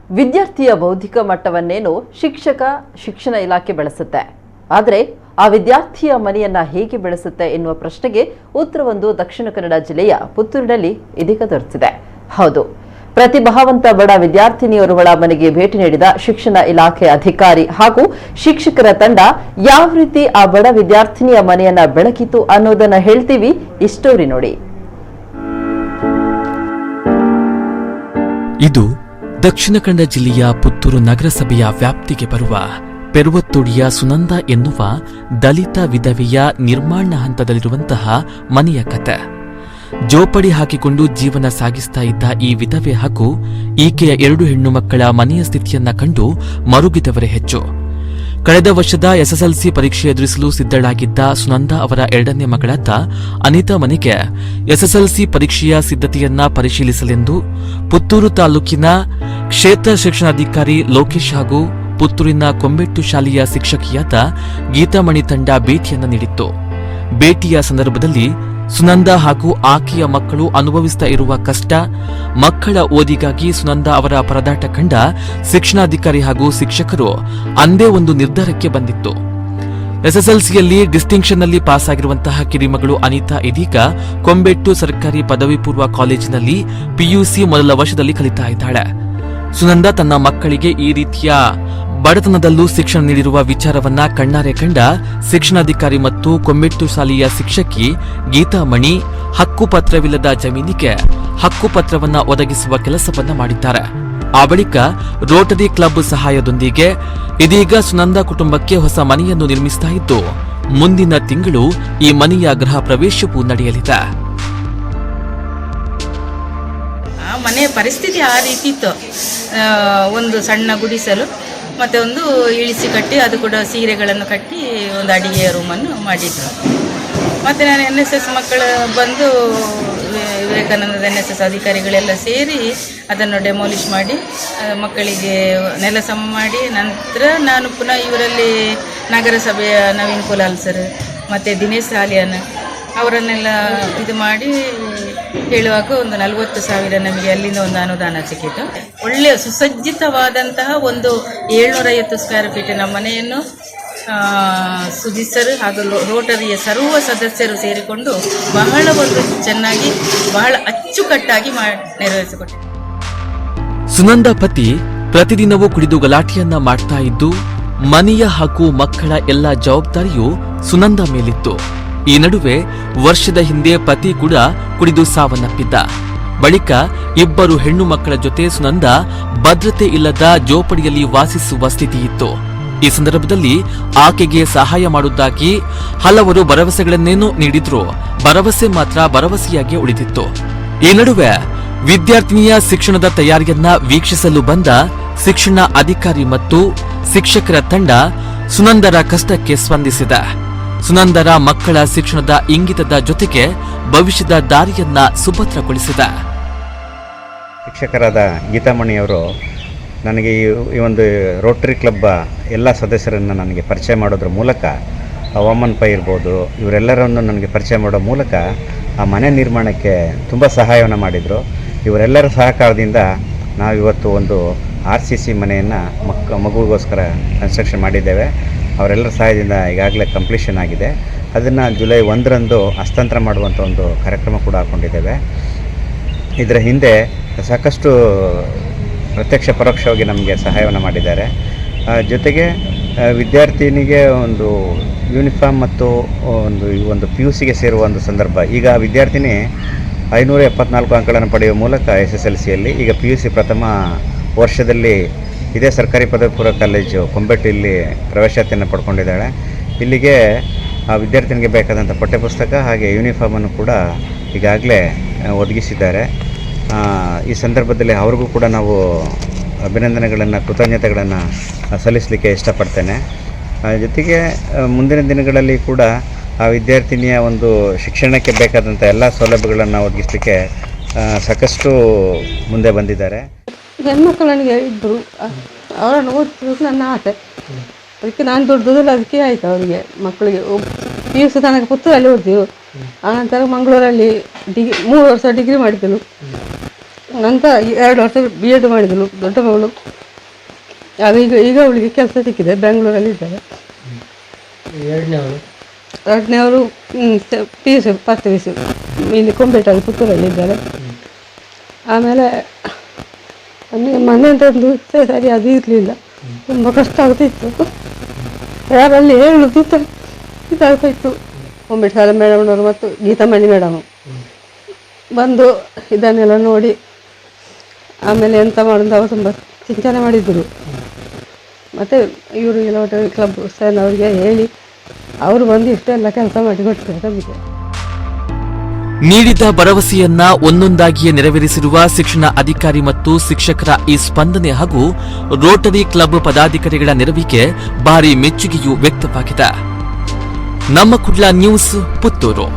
ವಿದ್ಯಾರ್ಥಿಯ ಬೌದ್ಧಿಕ ಮಟ್ಟವನ್ನೇನು ಶಿಕ್ಷಣ ಇಲಾಖೆ ಬೆಳೆಸುತ್ತೆ, ಆದರೆ ಆ ವಿದ್ಯಾರ್ಥಿಯ ಮನೆಯನ್ನ ಹೇಗೆ ಬೆಳೆಸುತ್ತೆ ಎನ್ನುವ ಪ್ರಶ್ನೆಗೆ ಉತ್ತರವೊಂದು ದಕ್ಷಿಣ ಕನ್ನಡ ಜಿಲ್ಲೆಯ ಪುತ್ತೂರಿನಲ್ಲಿ ಇದೀಗ ದೊರೆತಿದೆ. ಹೌದು, ಪ್ರತಿಭಾವಂತ ಬಡ ವಿದ್ಯಾರ್ಥಿನಿಯೋರ್ವಳ ಮನೆಗೆ ಭೇಟಿ ನೀಡಿದ ಶಿಕ್ಷಣ ಇಲಾಖೆ ಅಧಿಕಾರಿ ಹಾಗೂ ಶಿಕ್ಷಕರ ತಂಡ ಯಾವ ರೀತಿ ಆ ಬಡ ವಿದ್ಯಾರ್ಥಿನಿಯ ಮನೆಯನ್ನ ಬೆಳಕಿತು ಅನ್ನೋದನ್ನ ಹೇಳ್ತೀವಿ. ಈ ಸ್ಟೋರಿ ನೋಡಿ. ಇದು ದಕ್ಷಿಣ ಕನ್ನಡ ಜಿಲ್ಲೆಯ ಪುತ್ತೂರು ನಗರಸಭೆಯ ವ್ಯಾಪ್ತಿಗೆ ಬರುವ ಪೆರುವತ್ತೋಡಿಯ ಸುನಂದ ಎನ್ನುವ ದಲಿತ ವಿಧವೆಯ ನಿರ್ಮಾಣ ಹಂತದಲ್ಲಿರುವಂತಹ ಮನೆಯ ಕತೆ. ಜೋಪಡಿ ಹಾಕಿಕೊಂಡು ಜೀವನ ಸಾಗಿಸ್ತಾ ಇದ್ದ ಈ ವಿಧವೆ ಹಾಗೂ ಈಕೆಯ 2 ಹೆಣ್ಣು ಮಕ್ಕಳ ಮನೆಯ ಸ್ಥಿತಿಯನ್ನ ಕಂಡು ಮರುಗಿದವರೇ ಹೆಚ್ಚು. ಕಳೆದ ವರ್ಷದ ಎಸ್ಎಸ್ಎಲ್ಸಿ ಪರೀಕ್ಷೆ ಎದುರಿಸಲು ಸಿದ್ಧಳಾಗಿದ್ದ ಸುನಂದ ಅವರ 2ನೇ ಮಗಳಾದ ಅನಿತಾ ಮನೆಗೆ ಎಸ್ಎಸ್ಎಲ್ಸಿ ಪರೀಕ್ಷೆಯ ಸಿದ್ಧತೆಯನ್ನ ಪರಿಶೀಲಿಸಲೆಂದು ಪುತ್ತೂರು ತಾಲೂಕಿನ ಕ್ಷೇತ್ರ ಶಿಕ್ಷಣಾಧಿಕಾರಿ ಲೋಕೇಶ್ ಹಾಗೂ ಪುತ್ತೂರಿನ ಕೊಂಬೆಟ್ಟು ಶಾಲೆಯ ಶಿಕ್ಷಕಿಯಾದ ಗೀತಾಮಣಿ ತಂಡ ಭೇಟಿಯನ್ನ ನೀಡಿತ್ತು. ಭೇಟಿಯ ಸಂದರ್ಭದಲ್ಲಿ ಸುನಂದ ಹಾಗೂ ಆಕೆಯ ಮಕ್ಕಳು ಅನುಭವಿಸ್ತಾ ಇರುವ ಕಷ್ಟ, ಮಕ್ಕಳ ಓದಿಗಾಗಿ ಸುನಂದ ಅವರ ಪರದಾಟ ಕಂಡ ಶಿಕ್ಷಣಾಧಿಕಾರಿ ಹಾಗೂ ಶಿಕ್ಷಕರು ಅಂದೇ ಒಂದು ನಿರ್ಧಾರಕ್ಕೆ ಬಂದಿತ್ತು. ಎಸ್ಎಸ್ಎಲ್ಸಿಯಲ್ಲಿ ಡಿಸ್ಟಿಂಕ್ಷನ್ನಲ್ಲಿ ಪಾಸ್ ಆಗಿರುವಂತಹ ಕಿರಿಮಗಳು ಅನಿತಾ ಇದೀಗ ಕೊಂಬೆಟ್ಟು ಸರ್ಕಾರಿ ಪದವಿ ಪೂರ್ವ ಕಾಲೇಜಿನಲ್ಲಿ ಪಿಯುಸಿ ಮೊದಲ ವರ್ಷದಲ್ಲಿ ಕಲಿತಾ ಇದ್ದಾಳೆ. ಸುನಂದ ತನ್ನ ಮಕ್ಕಳಿಗೆ ಈ ರೀತಿಯ ಬಡತನದಲ್ಲೂ ಶಿಕ್ಷಣ ನೀಡಿರುವ ವಿಚಾರವನ್ನ ಕಣ್ಣಾರೆ ಕಂಡ ಶಿಕ್ಷಣಾಧಿಕಾರಿ ಮತ್ತು ಕೊಂಬೆಟ್ಟು ಶಾಲೆಯ ಶಿಕ್ಷಕಿ ಗೀತಾಮಣಿ ಹಕ್ಕುಪತ್ರವಿಲ್ಲದ ಜಮೀನಿಗೆ ಹಕ್ಕುಪತ್ರವನ್ನ ಒದಗಿಸುವ ಕೆಲಸವನ್ನ ಮಾಡಿದ್ದಾರೆ. ಆ ಬಳಿಕ ರೋಟರಿ ಕ್ಲಬ್ ಸಹಾಯದೊಂದಿಗೆ ಇದೀಗ ಸುನಂದ ಕುಟುಂಬಕ್ಕೆ ಹೊಸ ಮನೆಯನ್ನು ನಿರ್ಮಿಸ್ತಾ ಇದ್ದು, ಮುಂದಿನ ತಿಂಗಳು ಈ ಮನೆಯ ಗೃಹ ಪ್ರವೇಶವೂ ನಡೆಯಲಿದೆ. ಮನೆಯ ಪರಿಸ್ಥಿತಿ ಆ ರೀತಿ ಇತ್ತು. ಒಂದು ಸಣ್ಣ ಗುಡಿಸಲು ಮತ್ತು ಒಂದು ಇಳಿಸಿ ಕಟ್ಟಿ, ಅದು ಕೂಡ ಸೀರೆಗಳನ್ನು ಕಟ್ಟಿ ಒಂದು ಅಡಿಗೆಯ ರೂಮನ್ನು ಮಾಡಿದ್ರು. ಮತ್ತು ನಾನು NSS ಮಕ್ಕಳು ಬಂದು ವಿವೇಕಾನಂದದ NSS ಅಧಿಕಾರಿಗಳೆಲ್ಲ ಸೇರಿ ಅದನ್ನು ಡೆಮಾಲಿಷ್ ಮಾಡಿ ಮಕ್ಕಳಿಗೆ ನೆಲ ಸಮ ಮಾಡಿ, ನಂತರ ನಾನು ಪುನಃ ಇವರಲ್ಲಿ ನಗರಸಭೆಯ ನವೀನ್ ಕುಲಾಲ್ ಸರ್ ಮತ್ತು ದಿನೇಶ್ ಸಾಲಿಯಾನ್ ಅವರನ್ನೆಲ್ಲ ಇದು ಮಾಡಿ ಹೇಳುವಾಗ ಒಂದು 40,000 ನಮಗೆ ಅಲ್ಲಿಂದ ಒಂದು ಅನುದಾನ ಸಿಕ್ಕಿತು. ಒಳ್ಳೆಯ ಸುಸಜ್ಜಿತವಾದಂತಹ ಒಂದು 750 ಸ್ಕ್ವೇರ್ ಫೀಟಿನ ಮನೆಯನ್ನು ಸುಜಿತ್ ಸರ್ ಹಾಗೂ ರೋಟರಿಯ ಸರ್ವ ಸದಸ್ಯರು ಸೇರಿಕೊಂಡು ಬಹಳ ಒಂದು ಚೆನ್ನಾಗಿ ಬಹಳ ಅಚ್ಚುಕಟ್ಟಾಗಿ ನೆರವೇರಿಸಿಕೊಟ್ಟೆ. ಸುನಂದ ಪತಿ ಪ್ರತಿದಿನವೂ ಕುಡಿದು ಗಲಾಟೆಯನ್ನ ಮಾಡ್ತಾ ಇದ್ದು, ಮನೆಯ ಹಾಗೂ ಮಕ್ಕಳ ಎಲ್ಲ ಜವಾಬ್ದಾರಿಯೂ ಸುನಂದ ಮೇಲಿತ್ತು. ಈ ನಡುವೆ ವರ್ಷದ ಹಿಂದೆ ಪತಿ ಕೂಡ ಕುಡಿದು ಸಾವನ್ನಪ್ಪಿದ್ದ. ಬಳಿಕ 2 ಹೆಣ್ಣು ಮಕ್ಕಳ ಜೊತೆ ಸುನಂದ ಭದ್ರತೆ ಇಲ್ಲದ ಜೋಪಡಿಯಲ್ಲಿ ವಾಸಿಸುವ ಸ್ಥಿತಿ ಇತ್ತು. ಈ ಸಂದರ್ಭದಲ್ಲಿ ಆಕೆಗೆ ಸಹಾಯ ಮಾಡುವುದಾಗಿ ಹಲವರು ಭರವಸೆಗಳನ್ನೇನೂ ನೀಡಿದ್ರು, ಭರವಸೆ ಮಾತ್ರ ಭರವಸೆಯಾಗಿ ಉಳಿದಿತ್ತು. ಈ ನಡುವೆ ವಿದ್ಯಾರ್ಥಿನಿಯ ಶಿಕ್ಷಣದ ತಯಾರಿಯನ್ನ ವೀಕ್ಷಿಸಲು ಬಂದ ಶಿಕ್ಷಣ ಅಧಿಕಾರಿ ಮತ್ತು ಶಿಕ್ಷಕರ ತಂಡ ಸುನಂದರ ಕಷ್ಟಕ್ಕೆ ಸ್ಪಂದಿಸಿದೆ. ಸುನಂದರ ಮಕ್ಕಳ ಶಿಕ್ಷಣದ ಇಂಗಿತದ ಜೊತೆಗೆ ಭವಿಷ್ಯದ ದಾರಿಯನ್ನ ಸುಭದ್ರಗೊಳಿಸಿದೆ. ಶಿಕ್ಷಕರಾದ ಗೀತಾಮಣಿಯವರು ನನಗೆ ಈ ಒಂದು ರೋಟರಿ ಕ್ಲಬ್ ಎಲ್ಲ ಸದಸ್ಯರನ್ನು ನನಗೆ ಪರಿಚಯ ಮಾಡೋದ್ರ ಮೂಲಕ, ವಾಮನ್ ಪೈ ಇರ್ಬೋದು, ಇವರೆಲ್ಲರನ್ನು ನನಗೆ ಪರಿಚಯ ಮಾಡೋ ಮೂಲಕ ಆ ಮನೆ ನಿರ್ಮಾಣಕ್ಕೆ ತುಂಬ ಸಹಾಯವನ್ನು ಮಾಡಿದರು. ಇವರೆಲ್ಲರ ಸಹಕಾರದಿಂದ ನಾವಿವತ್ತು ಒಂದು RCC ಮನೆಯನ್ನು ಮಗುವಿಗೋಸ್ಕರ ಕನ್ಸ್ಟ್ರಕ್ಷನ್ ಮಾಡಿದ್ದೇವೆ. ಅವರೆಲ್ಲರ ಸಹಾಯದಿಂದ ಈಗಾಗಲೇ ಕಂಪ್ಲೀಷನ್ ಆಗಿದೆ. ಅದನ್ನು ಜುಲೈ 1ರಂದು ಹಸ್ತಾಂತರ ಮಾಡುವಂಥ ಒಂದು ಕಾರ್ಯಕ್ರಮ ಕೂಡ ಹಾಕ್ಕೊಂಡಿದ್ದೇವೆ. ಇದರ ಹಿಂದೆ ಸಾಕಷ್ಟು ಪ್ರತ್ಯಕ್ಷ ಪರೋಕ್ಷವಾಗಿ ನಮಗೆ ಸಹಾಯವನ್ನು ಮಾಡಿದ್ದಾರೆ. ಜೊತೆಗೆ ವಿದ್ಯಾರ್ಥಿನಿಗೆ ಒಂದು ಯೂನಿಫಾರ್ಮ್ ಮತ್ತು ಒಂದು PUCಗೆ ಸೇರುವ ಒಂದು ಸಂದರ್ಭ. ಈಗ ವಿದ್ಯಾರ್ಥಿನಿ 574 ಅಂಕಗಳನ್ನು ಪಡೆಯುವ ಮೂಲಕ SSLCಯಲ್ಲಿ ಈಗ PUC ಪ್ರಥಮ ವರ್ಷದಲ್ಲಿ ಇದೇ ಸರ್ಕಾರಿ ಪದವಿ ಪೂರ್ವ ಕಾಲೇಜು ಕೊಂಬೆಟ್ಟು ಇಲ್ಲಿ ಪ್ರವೇಶಾತಿಯನ್ನು ಪಡ್ಕೊಂಡಿದ್ದಾಳೆ. ಇಲ್ಲಿಗೆ ಆ ವಿದ್ಯಾರ್ಥಿನಿಗೆ ಬೇಕಾದಂಥ ಪಠ್ಯಪುಸ್ತಕ ಹಾಗೆ ಯೂನಿಫಾರ್ಮನ್ನು ಕೂಡ ಈಗಾಗಲೇ ಒದಗಿಸಿದ್ದಾರೆ. ಈ ಸಂದರ್ಭದಲ್ಲಿ ಅವ್ರಿಗೂ ಕೂಡ ನಾವು ಅಭಿನಂದನೆಗಳನ್ನು, ಕೃತಜ್ಞತೆಗಳನ್ನು ಸಲ್ಲಿಸಲಿಕ್ಕೆ ಇಷ್ಟಪಡ್ತೇನೆ. ಜೊತೆಗೆ ಮುಂದಿನ ದಿನಗಳಲ್ಲಿ ಕೂಡ ಆ ವಿದ್ಯಾರ್ಥಿನಿಯ ಒಂದು ಶಿಕ್ಷಣಕ್ಕೆ ಬೇಕಾದಂಥ ಎಲ್ಲ ಸೌಲಭ್ಯಗಳನ್ನು ಒದಗಿಸಲಿಕ್ಕೆ ಸಾಕಷ್ಟು ಮುಂದೆ ಬಂದಿದ್ದಾರೆ. ಹೆಣ್ಮಕ್ಳು ನನಗೆ ಇಬ್ಬರು, ಅವರನ್ನು ಓದಿಸೋದು ನನ್ನ ಆಸೆ. ಅದಕ್ಕೆ ನಾನು ದೊಡ್ಡದಿಲ್ಲ, ಅದಕ್ಕೆ ಆಯಿತು ಅವರಿಗೆ ಮಕ್ಕಳಿಗೆ. PUC ತನಕ ಪುತ್ತೂರಲ್ಲಿ ಓದಿದ್ರು, ಆನಂತರ ಮಂಗಳೂರಲ್ಲಿ 3 ವರ್ಷ ಡಿಗ್ರಿ ಮಾಡಿದ್ದಳು. ನಂತರ 2 ವರ್ಷ B.Ed ಮಾಡಿದಳು ದೊಡ್ಡ ಮಗಳು. ಈಗ ಅವಳಿಗೆ ಕೆಲಸ ಸಿಕ್ಕಿದೆ, ಬೆಂಗಳೂರಲ್ಲಿ ಇದ್ದಾರೆ. ಎರಡನೇವರು PUC ಫಸ್ಟ್ PUC ಇಲ್ಲಿ ಕೊಂಬೇಟಲ್ಲಿ ಪುತ್ತೂರಲ್ಲಿ ಇದ್ದಾರೆ. ಆಮೇಲೆ ಮನೆ ಅಂತ ಒಂದು ಸರಿ ಅದು ಇರಲಿಲ್ಲ, ತುಂಬ ಕಷ್ಟ ಆಗ್ತಿತ್ತು. ಯಾರಲ್ಲಿ ಹೇಳುದು ಇದಾಗ್ತಾಯಿತ್ತು. ಕೊಂಬೇಟ ಮೇಡಮ್ನವರು ಮತ್ತು ಗೀತಾಮಣಿ ಮೇಡಮು ಬಂದು ಇದನ್ನೆಲ್ಲ ನೋಡಿ ಆಮೇಲೆ ಎಂತ ಮಾಡೋದು ಅವರು ತುಂಬ ಚಿಂತನೆ ಮಾಡಿದ್ದರು. ಮತ್ತು ಇವರು ರೋಟರಿ ಕ್ಲಬ್ ಸರ್ ಅವರಿಗೆ ಹೇಳಿ ಅವರು ಬಂದು ಇಷ್ಟೆಲ್ಲ ಕೆಲಸ ಮಾಡಿಕೊಡ್ತಾರೆ ನಮಗೆ. ನೀಡಿದ ಭರವಸೆಯನ್ನ ಒಂದೊಂದಾಗಿಯೇ ನೆರವೇರಿಸಿರುವ ಶಿಕ್ಷಣ ಅಧಿಕಾರಿ ಮತ್ತು ಶಿಕ್ಷಕರ ಈ ಸ್ಪಂದನೆ ಹಾಗೂ ರೋಟರಿ ಕ್ಲಬ್ ಪದಾಧಿಕಾರಿಗಳ ನೆರವಿಗೆ ಭಾರಿ ಮೆಚ್ಚುಗೆಯೂ ವ್ಯಕ್ತವಾಗಿದೆ. ನಮ್ಮ ಕುಡ್ಲ ನ್ಯೂಸ್, ಪುತ್ತೂರು.